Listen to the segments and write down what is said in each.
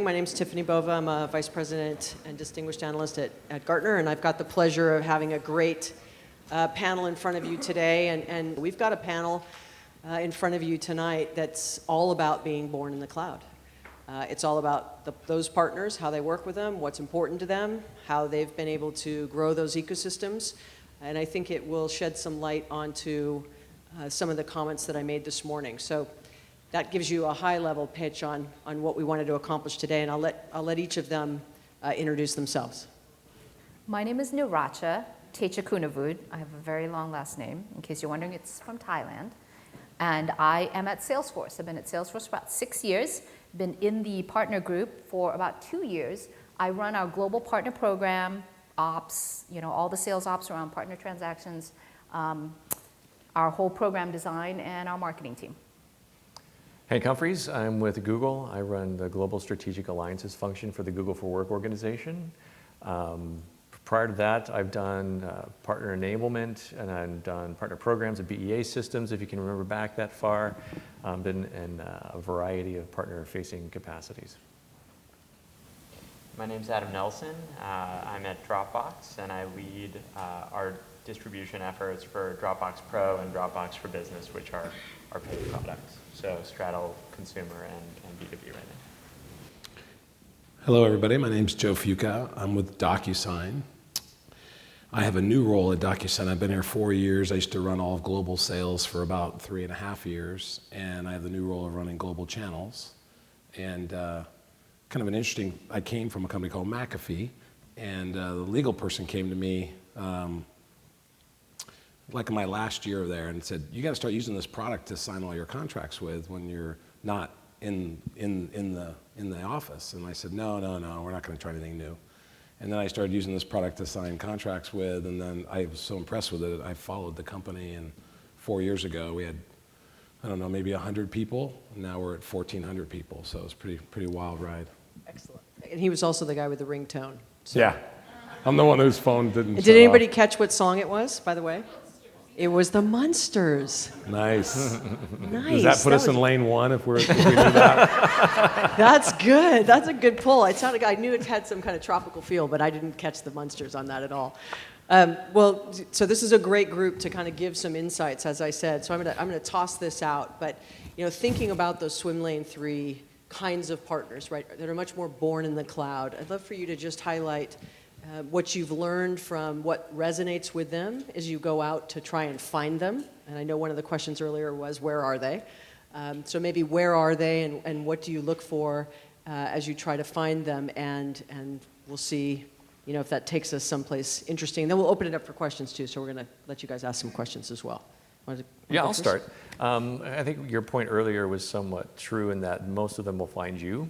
My name's Tiffany Bova. I'm a Vice President and Distinguished Analyst at Gartner, and I've got the pleasure of having a great panel in front of you today. And we've got a panel in front of you tonight that's all about being born in the cloud. It's all about those partners, how they work with them, what's important to them, how they've been able to grow those ecosystems. And I think it will shed some light onto some of the comments that I made this morning. So that gives you a high-level pitch on what we wanted to accomplish today, and I'll let each of them introduce themselves. My name is Niracha Techakunavud. I have a very long last name. In case you're wondering, it's from Thailand. And I am at Salesforce. I've been at Salesforce for about 6 years, been in the partner group for about 2 years. I run our global partner program, ops, all the sales ops around partner transactions, our whole program design, and our marketing team. Hank Humphreys, I'm with Google. I run the Global Strategic Alliances function for the Google for Work organization. Prior to that, I've done partner enablement, and I've done partner programs and BEA systems, if you can remember back that far. Been in a variety of partner-facing capacities. My name's Adam Nelson. I'm at Dropbox, and I lead our distribution efforts for Dropbox Pro and Dropbox for Business, which are our paid products. So straddle consumer and B2B right now. Hello, everybody. My name's Joe Fuca. I'm with DocuSign. I have a new role at DocuSign. I've been here 4 years. I used to run all of global sales for about 3.5 years, and I have the new role of running global channels. And kind of an interesting, I came from a company called McAfee, and the legal person came to me like in my last year there and said, you got to start using this product to sign all your contracts with when you're not in the office. And I said, no, we're not going to try anything new. And then I started using this product to sign contracts with, and then I was so impressed with it, I followed the company, and 4 years ago we had, I don't know, maybe 100 people, and now we're at 1,400 people, so it's a pretty wild ride. Excellent. And he was also the guy with the ringtone. So. Yeah. I'm the one whose phone didn't Did anybody catch what song it was, by the way? It was the Munsters. Nice. Nice. Does that put us in lane one if we knew that? That's good. That's a good pull. It sounded like I knew it had some kind of tropical feel, but I didn't catch the Munsters on that at all. Well, so this is a great group to kind of give some insights, as I said. So I'm gonna toss this out, but thinking about those swim lane 3 kinds of partners, right, that are much more born in the cloud. I'd love for you to just highlight what you've learned from what resonates with them as you go out to try and find them. And I know one of the questions earlier was, where are they? So maybe where are they, and what do you look for as you try to find them? And we'll see, if that takes us someplace interesting. Then we'll open it up for questions too. So we're going to let you guys ask some questions as well. Yeah, I'll start. I think your point earlier was somewhat true in that most of them will find you.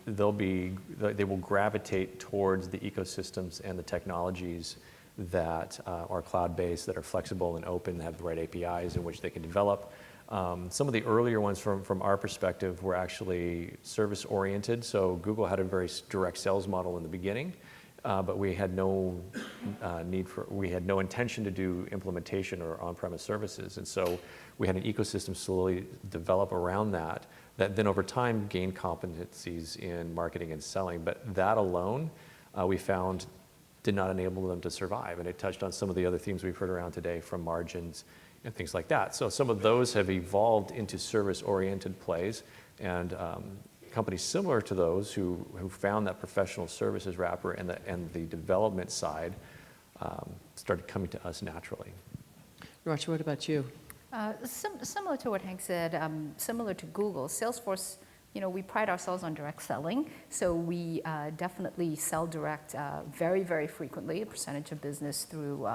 They will gravitate towards the ecosystems and the technologies that are cloud-based, that are flexible and open, that have the right APIs in which they can develop. Some of the earlier ones from our perspective were actually service-oriented. So Google had a very direct sales model in the beginning, but we had no we had no intention to do implementation or on-premise services. And so we had an ecosystem slowly develop around that then over time gained competencies in marketing and selling. But that alone, we found, did not enable them to survive. And it touched on some of the other themes we've heard around today, from margins and things like that. So some of those have evolved into service-oriented plays, and companies similar to those who found that professional services wrapper and the development side started coming to us naturally. Niracha, what about you? Similar to what Hank said, similar to Google, Salesforce, we pride ourselves on direct selling. So we definitely sell direct very, very frequently. A percentage of business through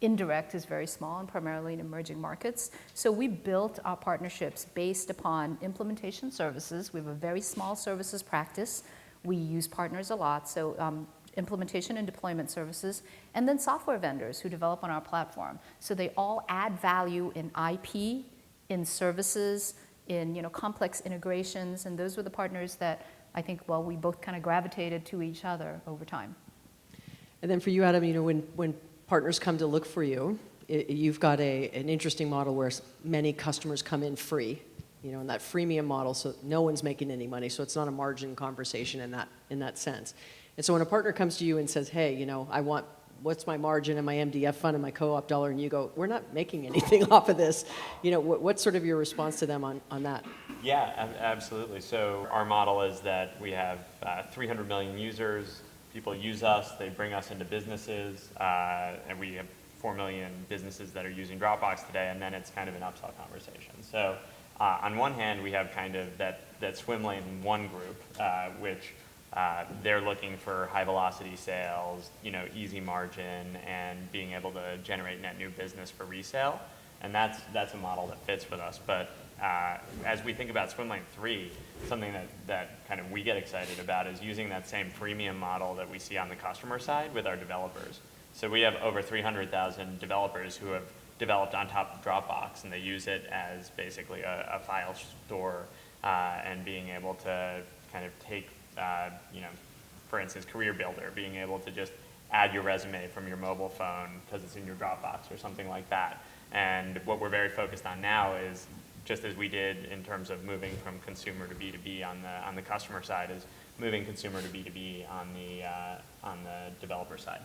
indirect is very small and primarily in emerging markets. So we built our partnerships based upon implementation services. We have a very small services practice. We use partners a lot. So implementation and deployment services, and then software vendors who develop on our platform. So they all add value in IP, in services, in complex integrations, and those were the partners that I think, we both kind of gravitated to each other over time. And then for you, Adam, when partners come to look for you, you've got an interesting model where many customers come in free, in that freemium model, so no one's making any money, so it's not a margin conversation in that sense. And so when a partner comes to you and says, hey, I want, what's my margin and my MDF fund and my co-op dollar, and you go, we're not making anything off of this, what's sort of your response to them on that? Yeah, absolutely. So our model is that we have 300 million users. People use us, they bring us into businesses, and we have 4 million businesses that are using Dropbox today, and then it's kind of an upsell conversation. So on one hand, we have kind of that swim lane one group, which they're looking for high velocity sales, easy margin, and being able to generate net new business for resale. And that's a model that fits with us. But as we think about swim lane 3, something that kind of we get excited about is using that same freemium model that we see on the customer side with our developers. So we have over 300,000 developers who have developed on top of Dropbox, and they use it as basically a file store, and being able to kind of take, for instance, Career Builder, being able to just add your resume from your mobile phone because it's in your Dropbox or something like that. And what we're very focused on now is, just as we did in terms of moving from consumer to B2B on the customer side, is moving consumer to B2B on the developer side.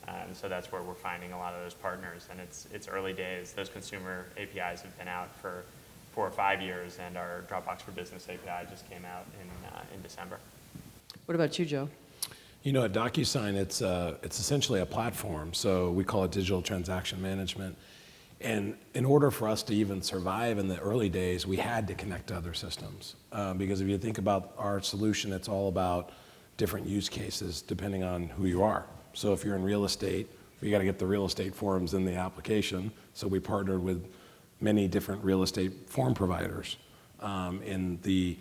And so that's where we're finding a lot of those partners. And it's early days. Those consumer APIs have been out for 4 or 5 years, and our Dropbox for Business API just came out in December. What about you, Joe? At DocuSign, it's essentially a platform. So we call it digital transaction management. And in order for us to even survive in the early days, we had to connect to other systems. Because if you think about our solution, it's all about different use cases depending on who you are. So if you're in real estate, we got to get the real estate forms in the application. So we partnered with many different real estate form providers. In the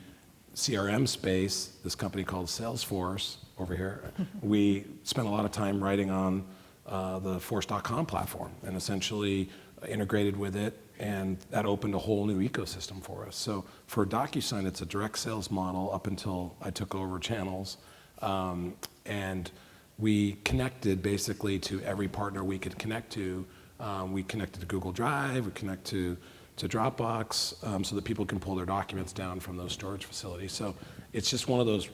CRM space, this company called Salesforce over here, we spent a lot of time writing on the Force.com platform and essentially integrated with it, and that opened a whole new ecosystem for us. So for DocuSign, it's a direct sales model up until I took over channels, and we connected basically to every partner we could connect to. We connected to Google Drive, we connect to Dropbox, so that people can pull their documents down from those storage facilities. So it's just one of those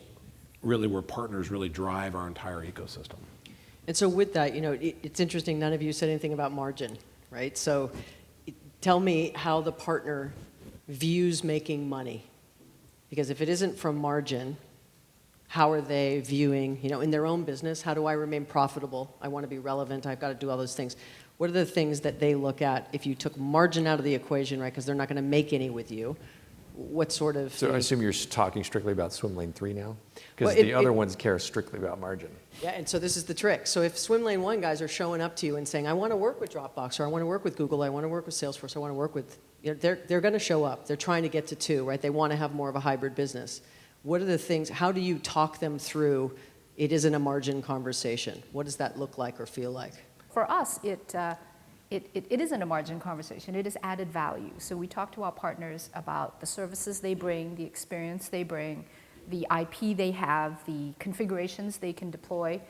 really where partners really drive our entire ecosystem. And so with that, it's interesting, none of you said anything about margin, right? So tell me how the partner views making money. Because if it isn't from margin, how are they viewing, in their own business, how do I remain profitable? I want to be relevant, I've got to do all those things. What are the things that they look at if you took margin out of the equation, right? Because they're not going to make any with you. What sort of... So I assume you're talking strictly about swim lane 3 now? Because Well, the other ones care strictly about margin. Yeah, and so this is the trick. So if swim lane 1 guys are showing up to you and saying, I want to work with Dropbox, or I want to work with Google, I want to work with Salesforce, I want to work with... they're going to show up. They're trying to get to 2, right? They want to have more of a hybrid business. What are the things, how do you talk them through it isn't a margin conversation? What does that look like or feel like? For us, it isn't a margin conversation. It is added value. So we talk to our partners about the services they bring, the experience they bring, the IP they have, the configurations they can deploy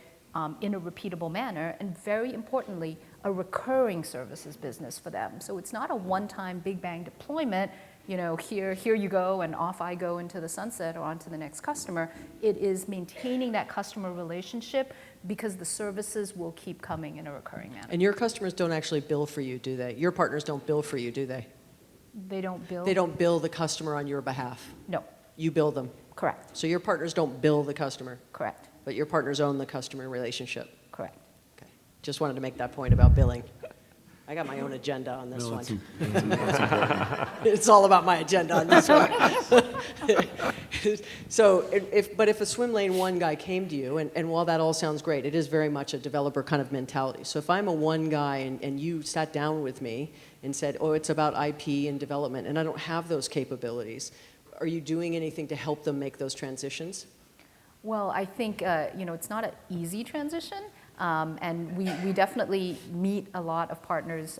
in a repeatable manner, and very importantly, a recurring services business for them. So it's not a one-time big bang deployment, here you go, and off I go into the sunset or onto the next customer. It is maintaining that customer relationship because the services will keep coming in a recurring manner. And your customers don't actually bill for you, do they? Your partners don't bill for you, do they? They don't bill? They don't bill the customer on your behalf. No. You bill them. Correct. So your partners don't bill the customer. Correct. But your partners own the customer relationship. Correct. Okay. Just wanted to make that point about billing. I got my own agenda on this one. That's important. It's all about my agenda on this one. So, if a swim lane 1 guy came to you, and while that all sounds great, it is very much a developer kind of mentality. So if I'm a 1 guy and you sat down with me and said, oh, it's about IP and development, and I don't have those capabilities, are you doing anything to help them make those transitions? Well, I think, it's not an easy transition. And we definitely meet a lot of partners,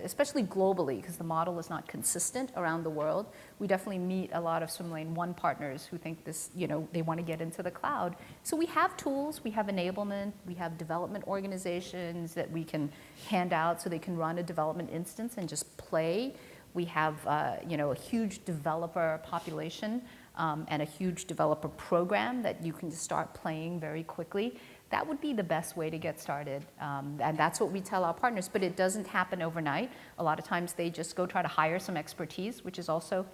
especially globally, because the model is not consistent around the world. We definitely meet a lot of swim lane 1 partners who think this, they want to get into the cloud. So we have tools, we have enablement, we have development organizations that we can hand out so they can run a development instance and just play We have a huge developer population and a huge developer program that you can start playing very quickly. That would be the best way to get started. And that's what we tell our partners, but it doesn't happen overnight. A lot of times they just go try to hire some expertise, which is also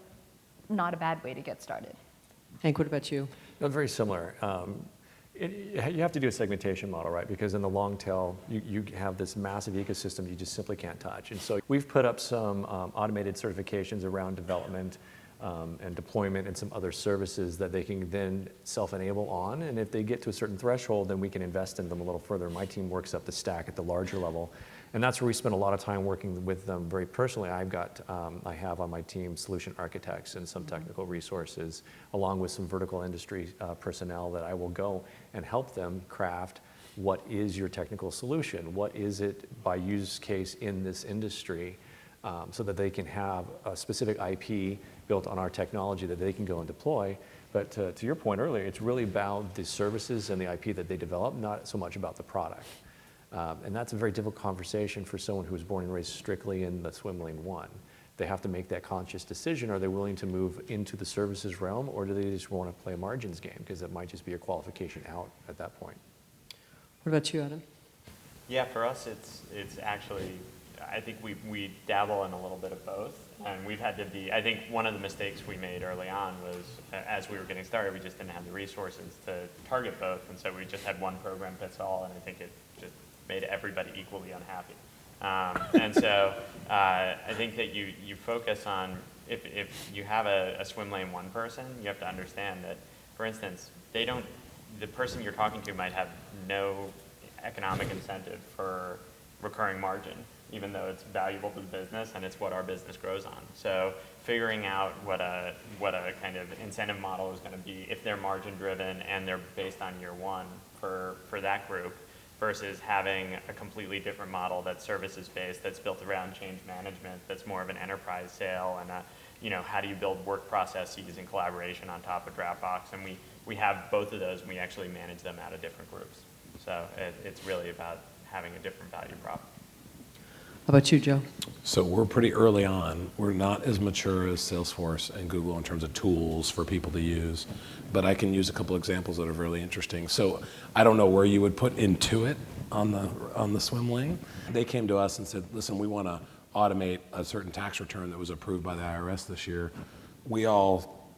not a bad way to get started. Hank, what about you? No, very similar. You have to do a segmentation model, right? Because in the long tail, you have this massive ecosystem you just simply can't touch. And so we've put up some automated certifications around development and deployment and some other services that they can then self-enable on. And if they get to a certain threshold, then we can invest in them a little further. My team works up the stack at the larger level. And that's where we spend a lot of time working with them very personally. I have on my team solution architects and some technical resources, along with some vertical industry personnel that I will go and help them craft what is your technical solution? What is it by use case in this industry? So that they can have a specific IP built on our technology that they can go and deploy. But to your point earlier, it's really about the services and the IP that they develop, not so much about the product. And that's a very difficult conversation for someone who was born and raised strictly in the swim lane one. They have to make that conscious decision. Are they willing to move into the services realm, or do they just want to play a margins game? Because it might just be a qualification out at that point. What about you, Adam? Yeah, for us, it's actually, I think we dabble in a little bit of both. And we've had to be, I think one of the mistakes we made early on was, as we were getting started, we just didn't have the resources to target both. And so we just had one program fits all, and I think it just made everybody equally unhappy. And so I think that you focus on, if you have a swim lane one person, you have to understand that, for instance, the person you're talking to might have no economic incentive for recurring margin, even though it's valuable to the business and it's what our business grows on. So figuring out what a kind of incentive model is going to be, if they're margin driven and they're based on year one for that group, versus having a completely different model that's services based, that's built around change management, that's more of an enterprise sale, and how do you build work processes and collaboration on top of Dropbox? And we have both of those, and we actually manage them out of different groups. So it's really about having a different value prop. How about you, Joe? So we're pretty early on. We're not as mature as Salesforce and Google in terms of tools for people to use, but I can use a couple examples that are really interesting. So I don't know where you would put Intuit on the swim lane. They came to us and said, listen, we want to automate a certain tax return that was approved by the IRS this year. We all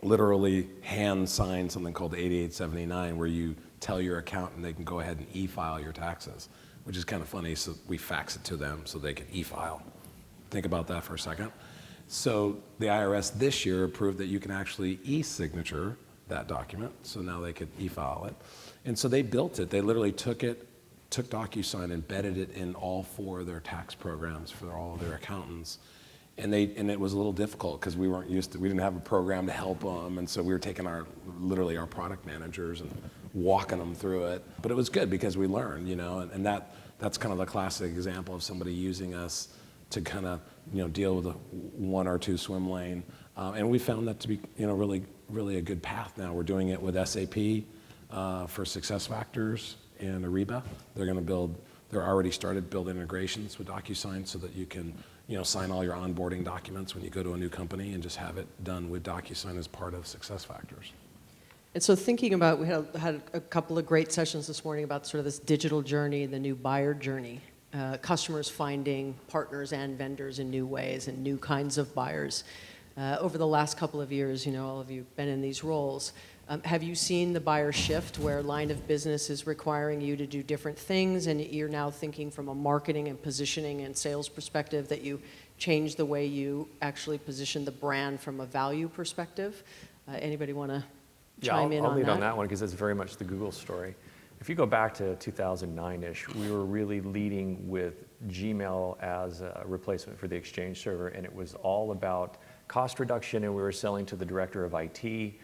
literally hand sign something called the 8879, where you tell your accountant they can go ahead and e-file your taxes, which is kind of funny. So we fax it to them so they can e-file. Think about that for a second. So the IRS this year approved that you can actually e-signature that document. So now they could e-file it. And so they built it. They literally took DocuSign, embedded it in all 4 of their tax programs for all of their accountants. And it was a little difficult because we didn't have a program to help them. And so we were taking literally our product managers and walking them through it. But it was good because we learned, and that's kind of the classic example of somebody using us to kind of, deal with a 1 or 2 swim lane. And we found that to be, really, really a good path now. We're doing it with SAP for SuccessFactors and Ariba. They're already started building integrations with DocuSign so that you can, sign all your onboarding documents when you go to a new company and just have it done with DocuSign as part of SuccessFactors. And so thinking about, we had a couple of great sessions this morning about sort of this digital journey, the new buyer journey, customers finding partners and vendors in new ways and new kinds of buyers. Over the last couple of years, all of you have been in these roles. Have you seen the buyer shift where line of business is requiring you to do different things, and you're now thinking from a marketing and positioning and sales perspective that you change the way you actually position the brand from a value perspective? Anybody want to chime in on that? I'll lead on that one because it's very much the Google story. If you go back to 2009-ish, we were really leading with Gmail as a replacement for the Exchange server, and it was all about cost reduction, and we were selling to the director of IT,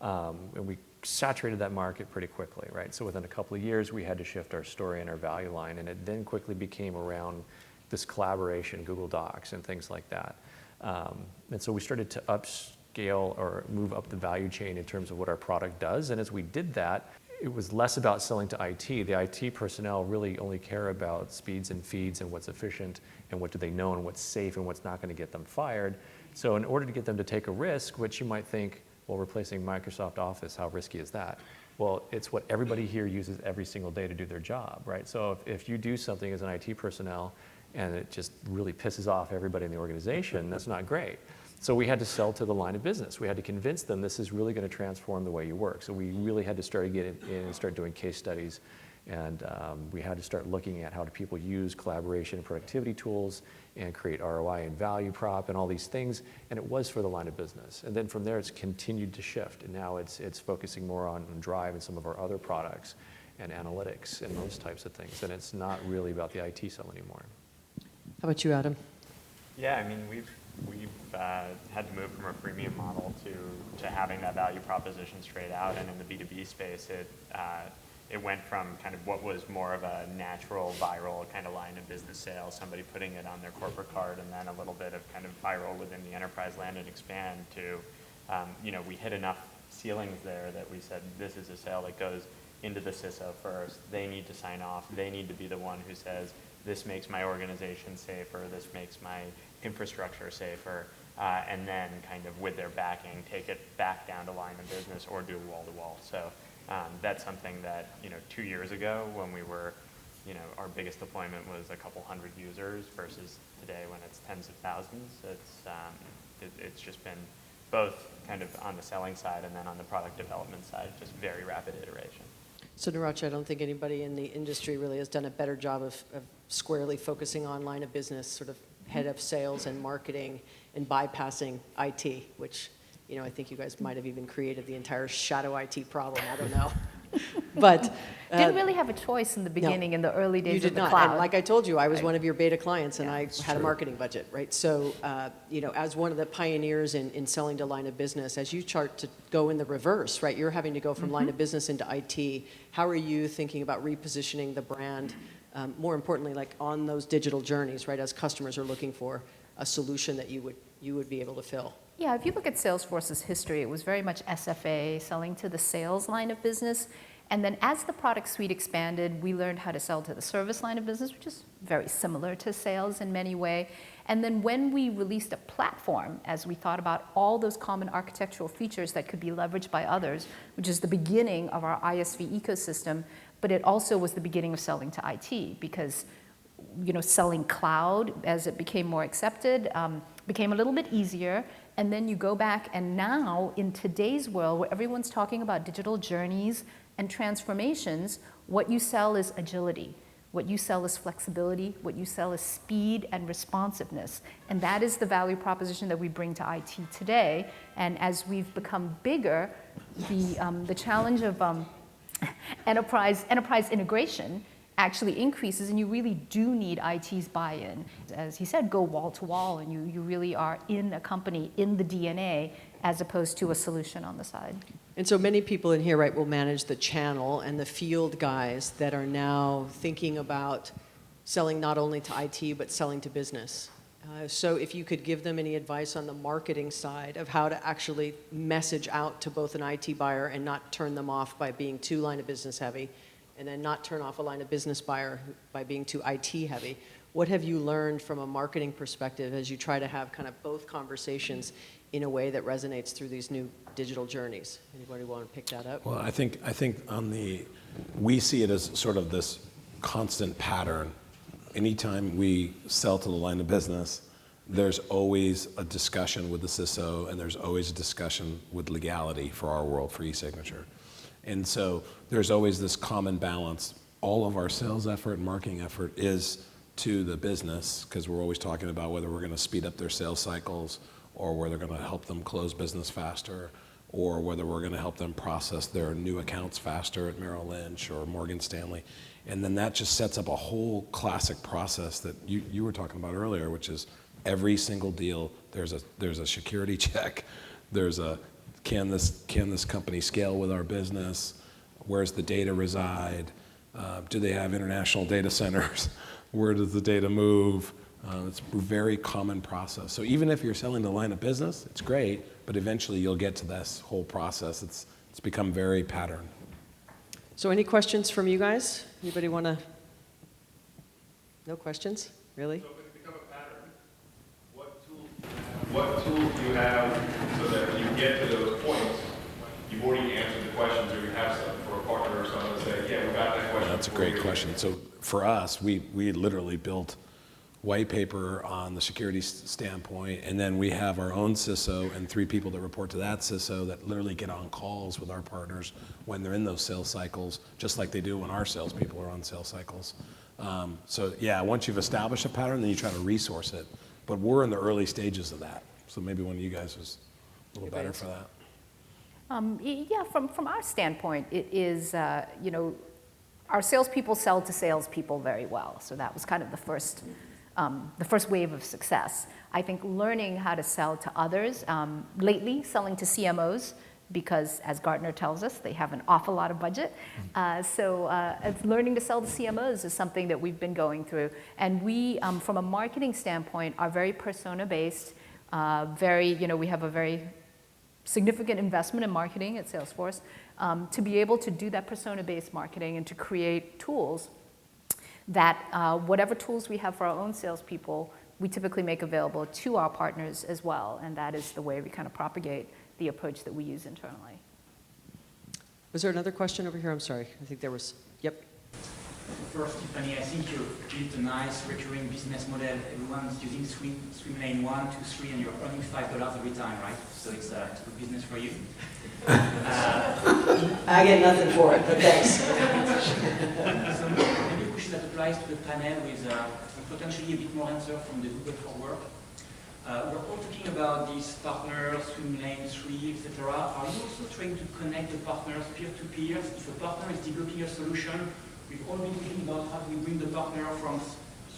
and we saturated that market pretty quickly, right? So within a couple of years, we had to shift our story and our value line, and it then quickly became around this collaboration, Google Docs, and things like that. And so we started to upscale or move up the value chain in terms of what our product does, and as we did that, it was less about selling to IT. The IT personnel really only care about speeds and feeds and what's efficient and what do they know and what's safe and what's not going to get them fired. So in order to get them to take a risk, which you might think, well, replacing Microsoft Office, how risky is that? Well, it's what everybody here uses every single day to do their job, right? So if you do something as an IT personnel and it just really pisses off everybody in the organization, that's not great. So we had to sell to the line of business. We had to convince them this is really going to transform the way you work. So we really had to start getting in and start doing case studies. And we had to start looking at how do people use collaboration and productivity tools and create ROI and value prop and all these things. And it was for the line of business. And then from there, it's continued to shift. And now it's focusing more on Drive and some of our other products and analytics and those types of things. And it's not really about the IT sell anymore. How about you, Adam? Yeah, I mean, we've had to move from a freemium model to having that value proposition straight out. And in the B2B space, it went from kind of what was more of a natural viral kind of line of business sales, somebody putting it on their corporate card, and then a little bit of kind of viral within the enterprise land and expand to, we hit enough ceilings there that we said, this is a sale that goes into the CISO first. They need to sign off. They need to be the one who says, this makes my organization safer, this makes my infrastructure safer, and then kind of with their backing, take it back down to line of business or do wall-to-wall. So that's something that, 2 years ago when we were, our biggest deployment was a couple hundred users versus today when it's tens of thousands. It's just been both kind of on the selling side and then on the product development side, just very rapid iteration. So Naracha, I don't think anybody in the industry really has done a better job of squarely focusing on line of business, sort of head of sales and marketing and bypassing IT, which, I think you guys might have even created the entire shadow IT problem. I don't know. But Didn't really have a choice in the beginning, in the early days you did of the not. cloud. And like I told you, I was Right. one of your beta clients, and Yeah. I had a marketing budget, right? So, as one of the pioneers in selling to line of business, as you chart to go in the reverse, right? You're having to go from line of business into IT. How are you thinking about repositioning the brand? More importantly, like on those digital journeys, right? As customers are looking for a solution that you would be able to fill. Yeah, if you look at Salesforce's history, it was very much SFA, selling to the sales line of business. And then as the product suite expanded, we learned how to sell to the service line of business, which is very similar to sales in many ways. And then when we released a platform, as we thought about all those common architectural features that could be leveraged by others, which is the beginning of our ISV ecosystem, but it also was the beginning of selling to IT because selling cloud as it became more accepted became a little bit easier. And then you go back, and now in today's world where everyone's talking about digital journeys and transformations, what you sell is agility. What you sell is flexibility. What you sell is speed and responsiveness. And that is the value proposition that we bring to IT today. And as we've become bigger, the challenge of enterprise integration actually increases, and you really do need IT's buy-in. As he said, go wall to wall, and you really are in a company, in the DNA, as opposed to a solution on the side. And so many people in here, right, will manage the channel and the field guys that are now thinking about selling not only to IT, but selling to business. So if you could give them any advice on the marketing side of how to actually message out to both an IT buyer and not turn them off by being too line of business heavy, and then not turn off a line of business buyer by being too IT heavy. What have you learned from a marketing perspective as you try to have kind of both conversations in a way that resonates through these new digital journeys? Anybody want to pick that up? Well, I think we see it as sort of this constant pattern. Anytime we sell to the line of business, there's always a discussion with the CISO, and there's always a discussion with legality for our world, for e-signature. And so there's always this common balance. All of our sales effort and marketing effort is to the business, because we're always talking about whether we're going to speed up their sales cycles, or whether we're going to help them close business faster, or whether we're going to help them process their new accounts faster at Merrill Lynch or Morgan Stanley. And then that just sets up a whole classic process that you were talking about earlier, which is every single deal, there's a security check, there's a can this company scale with our business? Where's the data reside? Do they have international data centers? Where does the data move? It's a very common process. So even if you're selling the line of business, it's great, but eventually you'll get to this whole process. It's become very patterned. So any questions from you guys? Anybody want to? No questions? Really? So if it's become a pattern, what tools do you have so that when you get to those points, you've already answered the questions, or you have some for a partner or someone to say, yeah, we got that question. That's a great question. So for us, we literally built white paper on the security standpoint, and then we have our own CISO and 3 people that report to that CISO that literally get on calls with our partners when they're in those sales cycles, just like they do when our salespeople are on sales cycles. So yeah, once you've established a pattern, then you try to resource it. But we're in the early stages of that. So maybe one of you guys was a little better for that. Yeah, from our standpoint, it is, you know, our salespeople sell to salespeople very well. So that was kind of the first wave of success. I think learning how to sell to others, lately selling to CMOs, because as Gartner tells us, they have an awful lot of budget. So learning to sell to CMOs is something that we've been going through. And we, from a marketing standpoint, are very persona-based, you know, we have a very significant investment in marketing at Salesforce, to be able to do that persona-based marketing and to create tools that whatever tools we have for our own salespeople, we typically make available to our partners as well. And that is the way we kind of propagate the approach that we use internally. Was there another question over here? I'm sorry. I think there was. Yep. First, Tiffany, I think you've built a nice recurring business model. Everyone's using swim lane 1, 2, 3, and you're earning $5 every time, right? So it's a good business for you. I get nothing for it, but thanks. So maybe a question that applies to the panel with potentially a bit more answer from the Google for Work. We're all talking about these partners, swim lane 3, etc. Are you also trying to connect the partners peer-to-peer? If a partner is developing a solution, we've all been thinking about how do we bring the partner from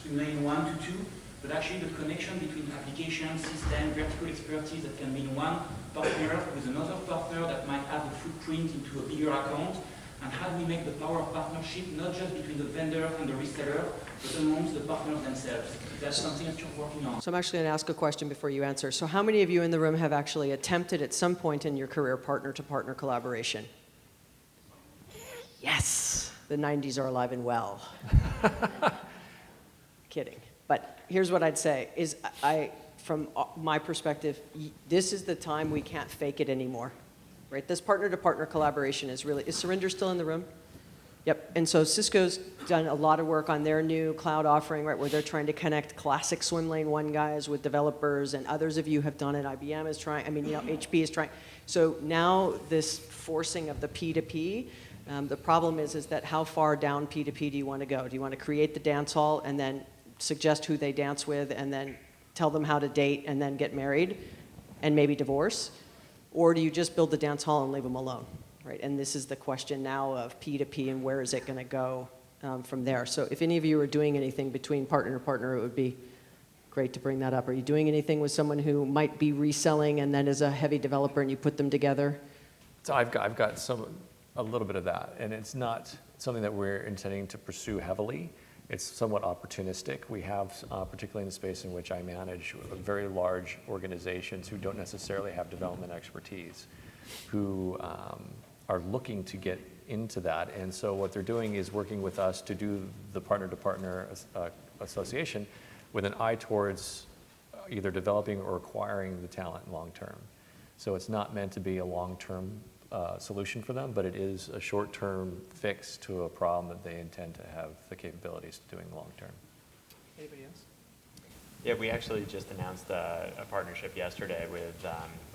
swim lane 1 to 2, but actually the connection between application, system, vertical expertise that can be in one partner with another partner that might add a footprint into a bigger account, and how do we make the power of partnership not just between the vendor and the reseller, but amongst the partners themselves? That's something that you're working on. So I'm actually going to ask a question before you answer. So how many of you in the room have actually attempted at some point in your career partner-to-partner collaboration? Yes. The 90s are alive and well. Kidding. But here's what I'd say, is from my perspective, this is the time we can't fake it anymore. Right? This partner-to-partner collaboration is really, is Surinder still in the room? Yep. And so Cisco's done a lot of work on their new cloud offering, right, where they're trying to connect classic swim lane 1 guys with developers, and others of you have done it. IBM is trying, I mean, you know, HP is trying. So now this forcing of the P2P, the problem is that how far down P2P do you want to go? Do you want to create the dance hall and then suggest who they dance with and then tell them how to date and then get married and maybe divorce? Or do you just build the dance hall and leave them alone? Right? And this is the question now of P2P and where is it going to go from there. So if any of you are doing anything between partner to partner, it would be great to bring that up. Are you doing anything with someone who might be reselling and then is a heavy developer and you put them together? So I've got a little bit of that, and it's not something that we're intending to pursue heavily. It's somewhat opportunistic. We have, particularly in the space in which I manage, very large organizations who don't necessarily have development expertise, who are looking to get into that. And so what they're doing is working with us to do the partner-to-partner association with an eye towards either developing or acquiring the talent long-term. So it's not meant to be a long-term solution for them, but it is a short-term fix to a problem that they intend to have the capabilities of doing long-term. Anybody else? Yeah, we actually just announced a partnership yesterday with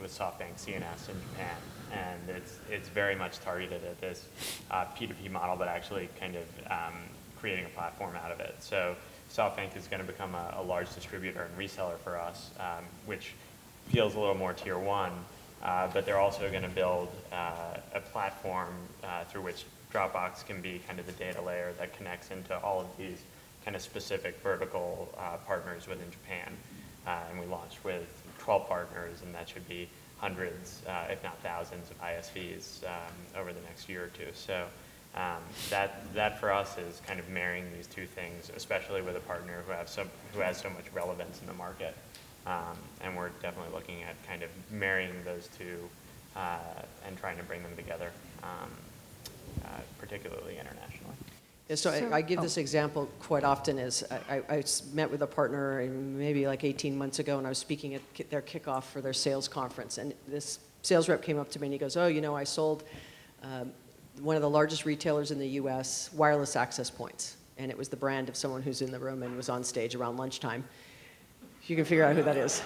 SoftBank CNS in Japan, and it's very much targeted at this P2P model, but actually kind of creating a platform out of it. So SoftBank is going to become a large distributor and reseller for us, which feels a little more tier 1, but they're also going to build a platform through which Dropbox can be kind of the data layer that connects into all of these kind of specific vertical partners within Japan. And we launched with 12 partners, and that should be hundreds, if not thousands, of ISVs over the next year or two. So that for us is kind of marrying these two things, especially with a partner who has so much relevance in the market. And we're definitely looking at kind of marrying those two and trying to bring them together. particularly internationally. Yeah, so I give this example quite often. Is I met with a partner maybe like 18 months ago, and I was speaking at their kickoff for their sales conference, and this sales rep came up to me and he goes, "Oh, you know, I sold one of the largest retailers in the U.S. wireless access points," and it was the brand of someone who's in the room and was on stage around lunchtime. You can figure out who that is.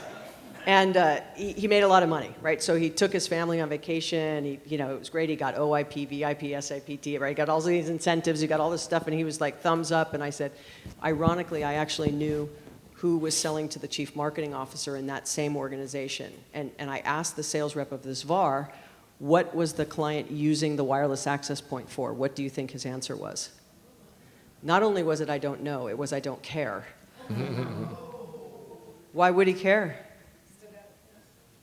And he made a lot of money, right? So he took his family on vacation. It was great. He got OIP, VIP, SIPT, right? He got all these incentives. He got all this stuff, and he was like, thumbs up. And I said, ironically, I actually knew who was selling to the chief marketing officer in that same organization. And I asked the sales rep of this VAR, what was the client using the wireless access point for? What do you think his answer was? Not only was it I don't know, it was I don't care. Why would he care?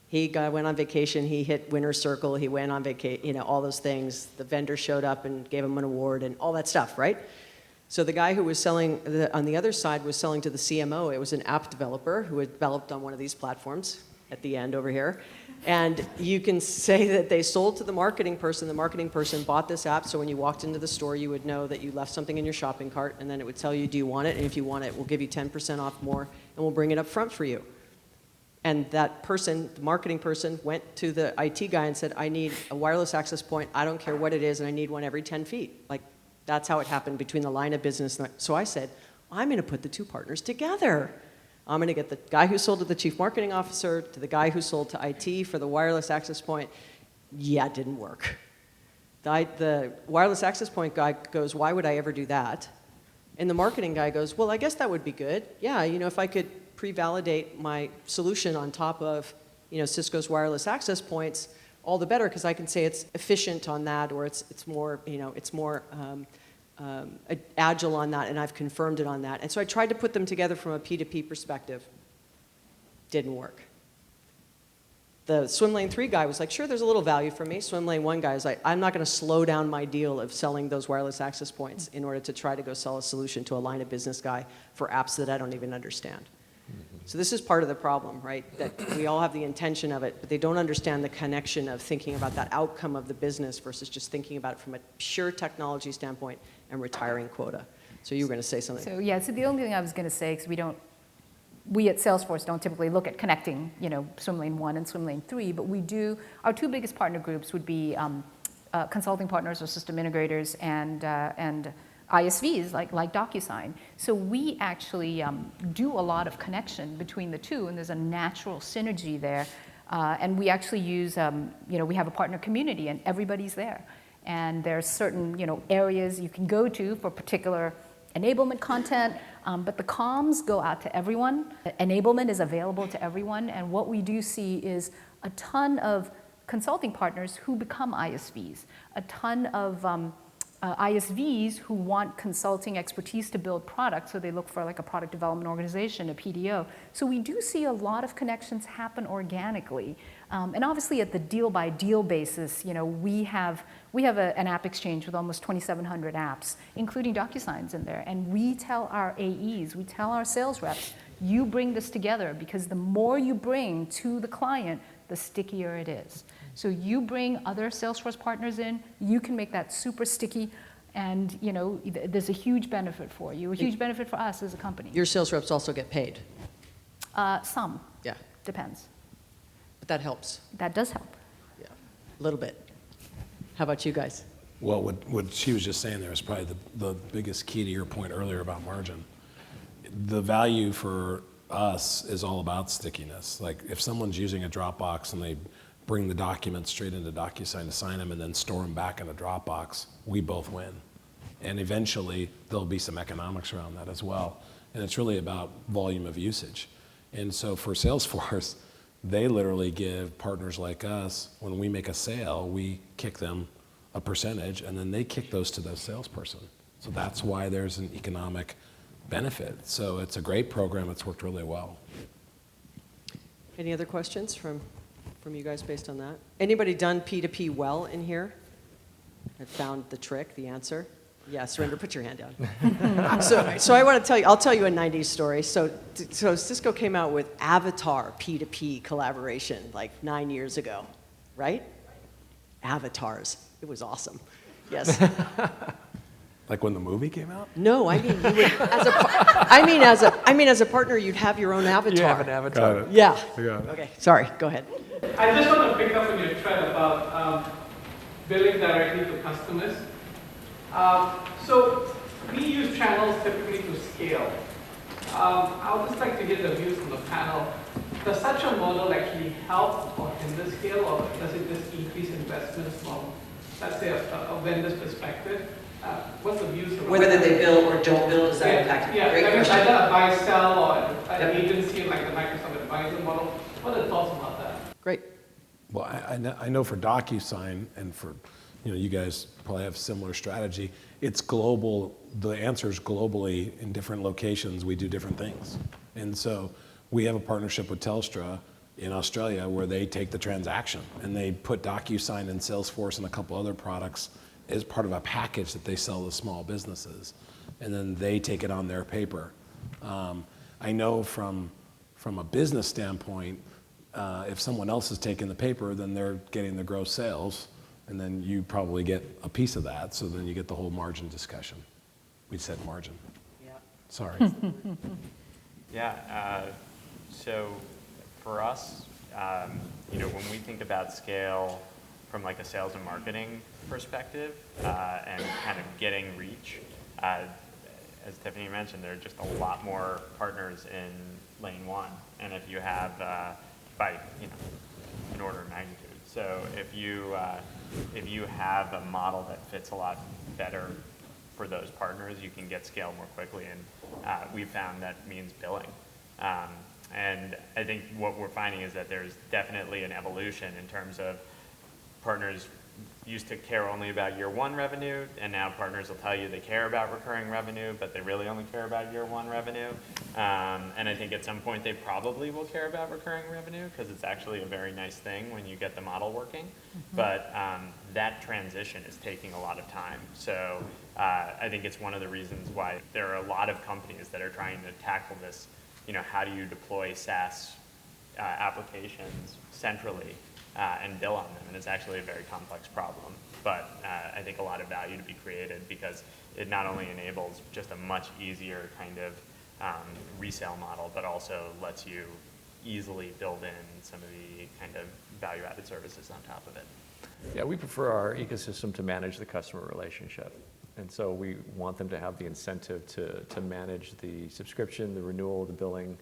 He went on vacation, he hit winner's circle, he went on vacation, all those things. The vendor showed up and gave him an award and all that stuff, right? So the guy who was selling, on the other side was selling to the CMO. It was an app developer who had developed on one of these platforms at the end over here. And you can say that they sold to the marketing person. The marketing person bought this app, so when you walked into the store, you would know that you left something in your shopping cart, and then it would tell you, do you want it? And if you want it, we'll give you 10% off more, and we'll bring it up front for you. And that person, the marketing person, went to the IT guy and said, I need a wireless access point. I don't care what it is, and I need one every 10 feet. Like, that's how it happened between the line of business. So I said, I'm going to put the two partners together. I'm going to get the guy who sold to the chief marketing officer to the guy who sold to IT for the wireless access point. Yeah, it didn't work. The wireless access point guy goes, why would I ever do that? And the marketing guy goes, well, I guess that would be good. Yeah, if I could pre-validate my solution on top of Cisco's wireless access points, all the better, because I can say it's efficient on that, or it's more agile on that, and I've confirmed it on that. And so I tried to put them together from a P2P perspective. Didn't work. The swim lane 3 guy was like, sure, there's a little value for me. Swim lane 1 guy was like, I'm not going to slow down my deal of selling those wireless access points in order to try to go sell a solution to a line of business guy for apps that I don't even understand. So this is part of the problem, right? That we all have the intention of it, but they don't understand the connection of thinking about that outcome of the business versus just thinking about it from a pure technology standpoint and retiring quota. So you were going to say something. So the only thing I was going to say, because we at Salesforce don't typically look at connecting, swim lane 1 and swim lane 3, but we do. Our two biggest partner groups would be consulting partners or system integrators and ISVs like DocuSign. So we actually do a lot of connection between the two, and there's a natural synergy there. And we actually use, we have a partner community, and everybody's there. And there's certain, areas you can go to for particular enablement content, but the comms go out to everyone. Enablement is available to everyone, and what we do see is a ton of consulting partners who become ISVs, a ton of ISVs who want consulting expertise to build products, so they look for like a product development organization, a PDO. So we do see a lot of connections happen organically. And obviously at the deal-by-deal basis, we have an app exchange with almost 2,700 apps, including DocuSigns in there. And we tell our AEs, we tell our sales reps, you bring this together, because the more you bring to the client, the stickier it is. So you bring other Salesforce partners in, you can make that super sticky, and there's a huge benefit for you, a huge benefit for us as a company. Your sales reps also get paid. Some. Yeah. Depends. But that helps. That does help. Yeah, a little bit. How about you guys? Well, what she was just saying there is probably the biggest key to your point earlier about margin. The value for us is all about stickiness. Like if someone's using a Dropbox and they bring the documents straight into DocuSign to sign them and then store them back in a Dropbox, we both win. And eventually there'll be some economics around that as well. And it's really about volume of usage. And so for Salesforce, they literally give partners like us, when we make a sale, we kick them a percentage, and then they kick those to the salesperson. So that's why there's an economic benefit. So it's a great program. It's worked really well. Any other questions from you guys based on that? Anybody done P2P well in here? Have found the trick, the answer? Yeah, Surinder, put your hand down. So I want to tell you, I'll tell you a 90s story. So Cisco came out with Avatar P2P collaboration like 9 years ago, right? Avatars. It was awesome. Yes. Like when the movie came out? No, I mean you would, I mean as a partner, you'd have your own avatar. You have an avatar. Got it. Yeah. Got it. Okay. Sorry. Go ahead. I just want to pick up on your thread about billing directly to customers. So we use channels typically to scale. I would just like to get the views from the panel. Does such a model actually help or hinder scale, or does it just increase investments from, let's say, a vendor's perspective? What's the views around Whether that? they bill or don't bill, does that impact you? Yeah, Great like it's question. either a buy-sell or an Yep. agency like the Microsoft Advisor model. What are the thoughts about that? Great. Well, I know for DocuSign and for, you guys probably have similar strategy. It's global. The answer is globally in different locations. We do different things. And so we have a partnership with Telstra in Australia where they take the transaction and they put DocuSign and Salesforce and a couple other products as part of a package that they sell to small businesses. And then they take it on their paper. I know from a business standpoint, if someone else is taking the paper, then they're getting the gross sales, and then you probably get a piece of that, so then you get the whole margin discussion. We said margin. Yeah. Sorry. Yeah, so for us, when we think about scale from like a sales and marketing perspective and kind of getting reach, as Tiffany mentioned, there are just a lot more partners in lane one. And if you have, by an order of magnitude. So if you have a model that fits a lot better for those partners, you can get scale more quickly. And we've found that means billing. And I think what we're finding is that there's definitely an evolution in terms of partners used to care only about year one revenue, and now partners will tell you they care about recurring revenue, but they really only care about year one revenue. And I think at some point they probably will care about recurring revenue because it's actually a very nice thing when you get the model working. Mm-hmm. But that transition is taking a lot of time. So I think it's one of the reasons why there are a lot of companies that are trying to tackle this, how do you deploy SaaS applications centrally and bill on them, and it's actually a very complex problem. But I think a lot of value to be created because it not only enables just a much easier kind of resale model, but also lets you easily build in some of the kind of value-added services on top of it. Yeah, we prefer our ecosystem to manage the customer relationship. And so we want them to have the incentive to manage the subscription, the renewal, the billing.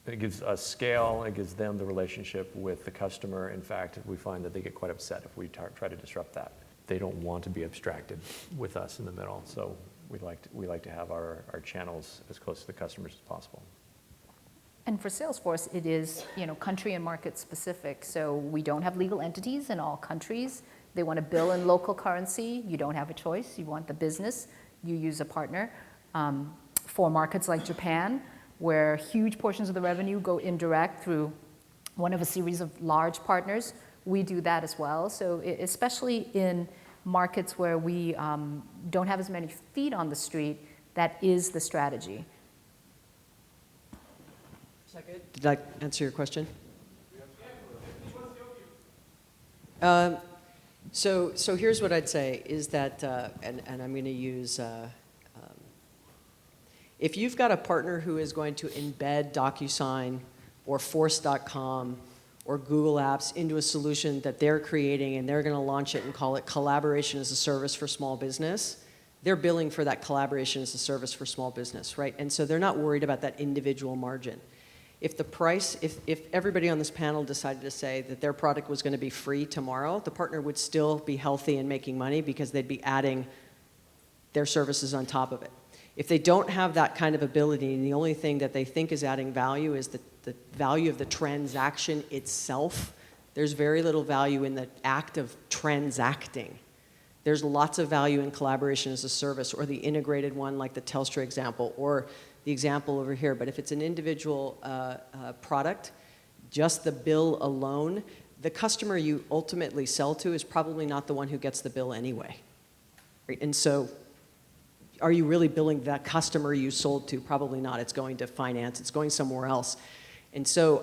It gives us scale, it gives them the relationship with the customer. In fact, we find that they get quite upset if we try to disrupt that. They don't want to be abstracted with us in the middle, so we like to have our channels as close to the customers as possible. And for Salesforce, it is country and market specific. So we don't have legal entities in all countries. They want to bill in local currency. You don't have a choice. You want the business. You use a partner. For markets like Japan, where huge portions of the revenue go indirect through one of a series of large partners, we do that as well. So especially in markets where we don't have as many feet on the street, that is the strategy. Is that good? Did I answer your question? So here's what I'd say is that, and I'm going to use, if you've got a partner who is going to embed DocuSign or Force.com or Google Apps into a solution that they're creating and they're going to launch it and call it collaboration as a service for small business, they're billing for that collaboration as a service for small business, right? And so they're not worried about that individual margin. If the price, if everybody on this panel decided to say that their product was going to be free tomorrow, the partner would still be healthy and making money because they'd be adding their services on top of it. If they don't have that kind of ability and the only thing that they think is adding value is the value of the transaction itself, there's very little value in the act of transacting. There's lots of value in collaboration as a service or the integrated one like the Telstra example or the example over here. But if it's an individual product, just the bill alone, the customer you ultimately sell to is probably not the one who gets the bill anyway. Right? And so are you really billing that customer you sold to? Probably not. It's going to finance. It's going somewhere else. And so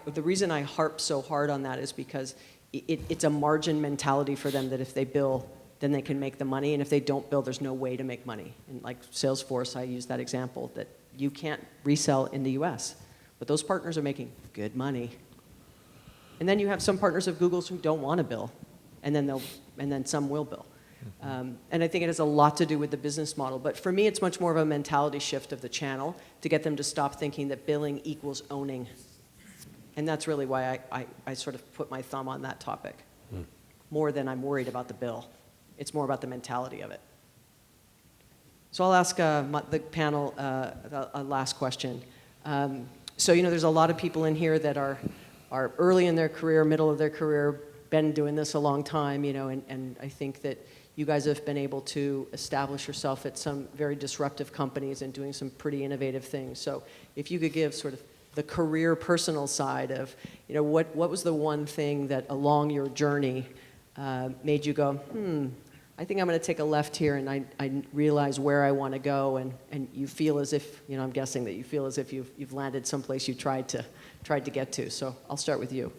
the reason I harp so hard on that is because it's a margin mentality for them that if they bill then they can make the money. And if they don't bill, there's no way to make money. And like Salesforce, I use that example, that you can't resell in the US, but those partners are making good money. And then you have some partners of Google's who don't want to bill, and then some will bill. And I think it has a lot to do with the business model. But for me, it's much more of a mentality shift of the channel to get them to stop thinking that billing equals owning. And that's really why I sort of put my thumb on that topic, more than I'm worried about the bill. It's more about the mentality of it. So I'll ask the panel a last question. So, there's a lot of people in here that are early in their career, middle of their career, been doing this a long time, and I think that you guys have been able to establish yourself at some very disruptive companies and doing some pretty innovative things. So if you could give sort of the career personal side of, what was the one thing that along your journey made you go, I think I'm going to take a left here, and I realize where I want to go, and you feel as if, I'm guessing that you feel as if you've landed someplace you tried to get to. So I'll start with you.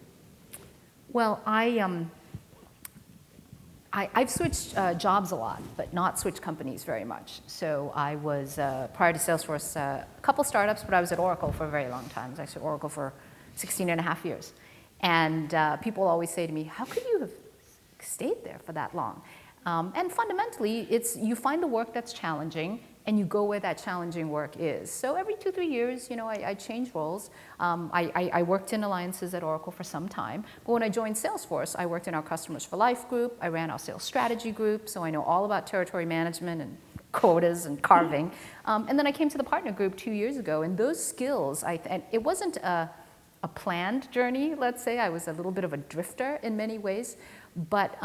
Well, I've switched jobs a lot, but not switched companies very much. So I was, prior to Salesforce, a couple startups, but I was at Oracle for a very long time. I was actually at Oracle for 16 and a half years. And people always say to me, how could you have stayed there for that long? And fundamentally, it's you find the work that's challenging, and you go where that challenging work is. So every 2-3 years, I change roles. I worked in alliances at Oracle for some time, but when I joined Salesforce, I worked in our Customers for Life group. I ran our sales strategy group, so I know all about territory management and quotas and carving. And then I came to the partner group 2 years ago, and those skills, and it wasn't a planned journey, let's say. I was a little bit of a drifter in many ways, but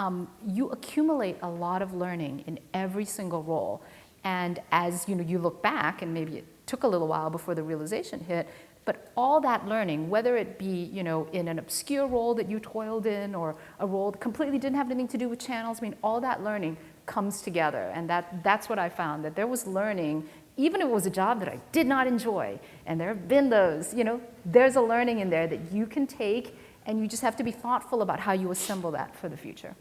you accumulate a lot of learning in every single role. And as you look back, and maybe it took a little while before the realization hit, but all that learning, whether it be in an obscure role that you toiled in, or a role that completely didn't have anything to do with channels, all that learning comes together. And that's what I found, that there was learning, even if it was a job that I did not enjoy, and there have been those, there's a learning in there that you can take, and you just have to be thoughtful about how you assemble that for the future.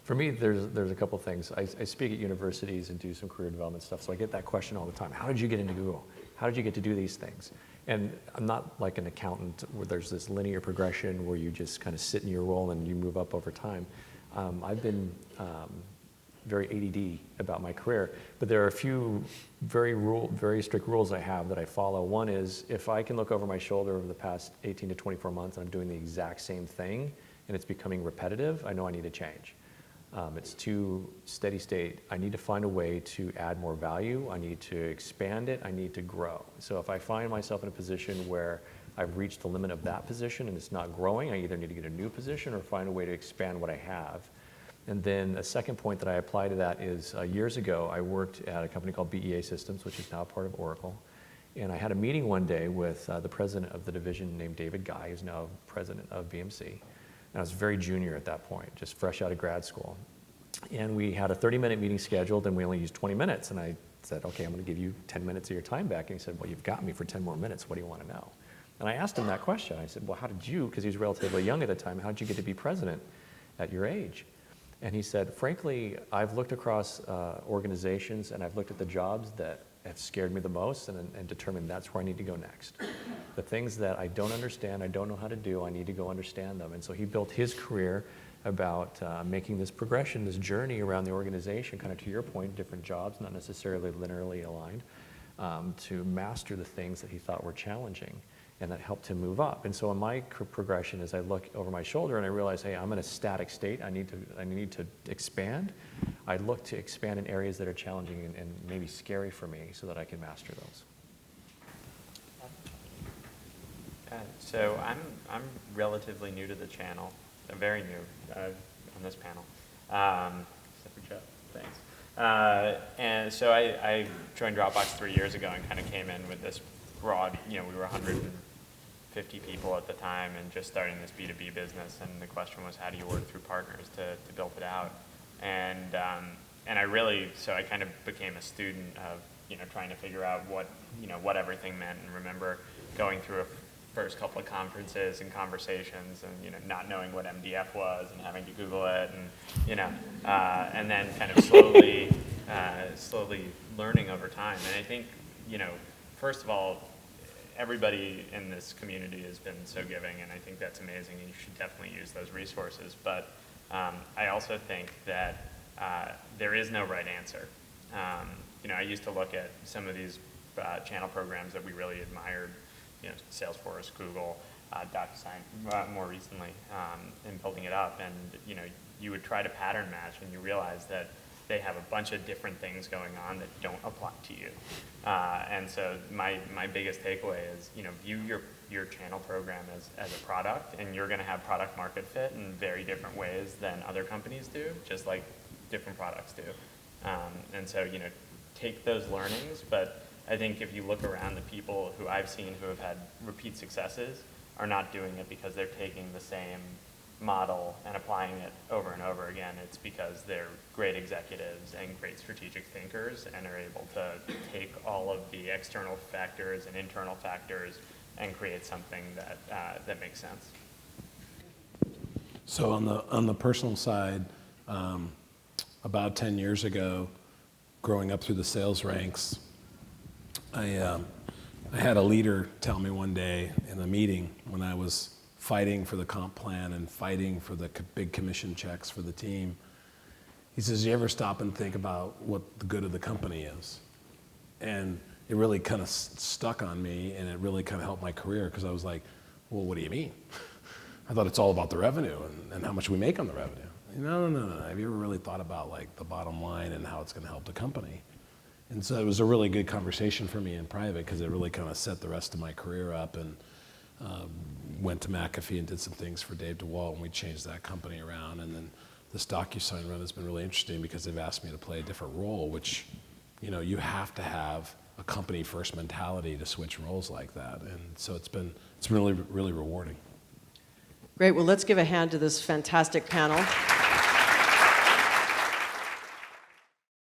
For me, there's a couple things. I speak at universities and do some career development stuff, so I get that question all the time. How did you get into Google? How did you get to do these things? And I'm not like an accountant where there's this linear progression where you just kind of sit in your role and you move up over time. I've been very ADD about my career, but there are a few very strict rules I have that I follow. One is, if I can look over my shoulder over the past 18 to 24 months and I'm doing the exact same thing and it's becoming repetitive, I know I need to change. It's too steady state. I need to find a way to add more value. I need to expand it. I need to grow. So if I find myself in a position where I've reached the limit of that position and it's not growing, I either need to get a new position or find a way to expand what I have. And then a second point that I apply to that is, years ago, I worked at a company called BEA Systems, which is now part of Oracle. And I had a meeting one day with the president of the division named David Guy, who's now president of BMC. And I was very junior at that point, just fresh out of grad school. And we had a 30-minute meeting scheduled, and we only used 20 minutes. And I said, okay, I'm going to give you 10 minutes of your time back. And he said, well, you've got me for 10 more minutes. What do you want to know? And I asked him that question. I said, well, how did you, because he was relatively young at the time, how did you get to be president at your age? And he said, frankly, I've looked across organizations, and I've looked at the jobs that have scared me the most and determined that's where I need to go next. The things that I don't understand, I don't know how to do, I need to go understand them. And so he built his career about making this progression, this journey around the organization, kind of to your point, different jobs, not necessarily linearly aligned, to master the things that he thought were challenging, and that helped him move up. And so in my progression, as I look over my shoulder and I realize, hey, I'm in a static state, I need to expand, I look to expand in areas that are challenging and maybe scary for me so that I can master those. So I'm relatively new to the channel. I'm very new on this panel, except for Joe. Thanks. And so I joined Dropbox 3 years ago and kind of came in with this broad, we were 150 people at the time and just starting this B2B business. And the question was, how do you work through partners to build it out? And I kind of became a student of, trying to figure out what everything meant, and remember going through a first couple of conferences and conversations, and not knowing what MDF was and having to Google it, and and then kind of slowly learning over time. And I think first of all, everybody in this community has been so giving, and I think that's amazing, and you should definitely use those resources. But I also think that there is no right answer. I used to look at some of these channel programs that we really admired, Salesforce, Google, DocuSign, more recently, in building it up, and you would try to pattern match, and you realize that they have a bunch of different things going on that don't apply to you. And so my biggest takeaway is, view your channel program as a product, and you're going to have product market fit in very different ways than other companies do, just like different products do. And so, take those learnings, but I think if you look around, the people who I've seen who have had repeat successes are not doing it because they're taking the same model and applying it over and over again. It's because they're great executives and great strategic thinkers and are able to take all of the external factors and internal factors and create something that makes sense. So on the personal side, about 10 years ago, growing up through the sales ranks, I had a leader tell me one day in a meeting when I was fighting for the comp plan and fighting for the big commission checks for the team. He says, "You ever stop and think about what the good of the company is?" And it really kind of stuck on me, and it really kind of helped my career, because I was like, well, what do you mean? I thought it's all about the revenue and how much we make on the revenue. No. Have you ever really thought about like the bottom line and how it's going to help the company? And so it was a really good conversation for me in private, because it really kind of set the rest of my career up, and went to McAfee and did some things for Dave DeWalt, and we changed that company around. And then this DocuSign run has been really interesting, because they've asked me to play a different role, which, you have to have a company first mentality to switch roles like that. And so it's been really, really rewarding. Great. Well, let's give a hand to this fantastic panel.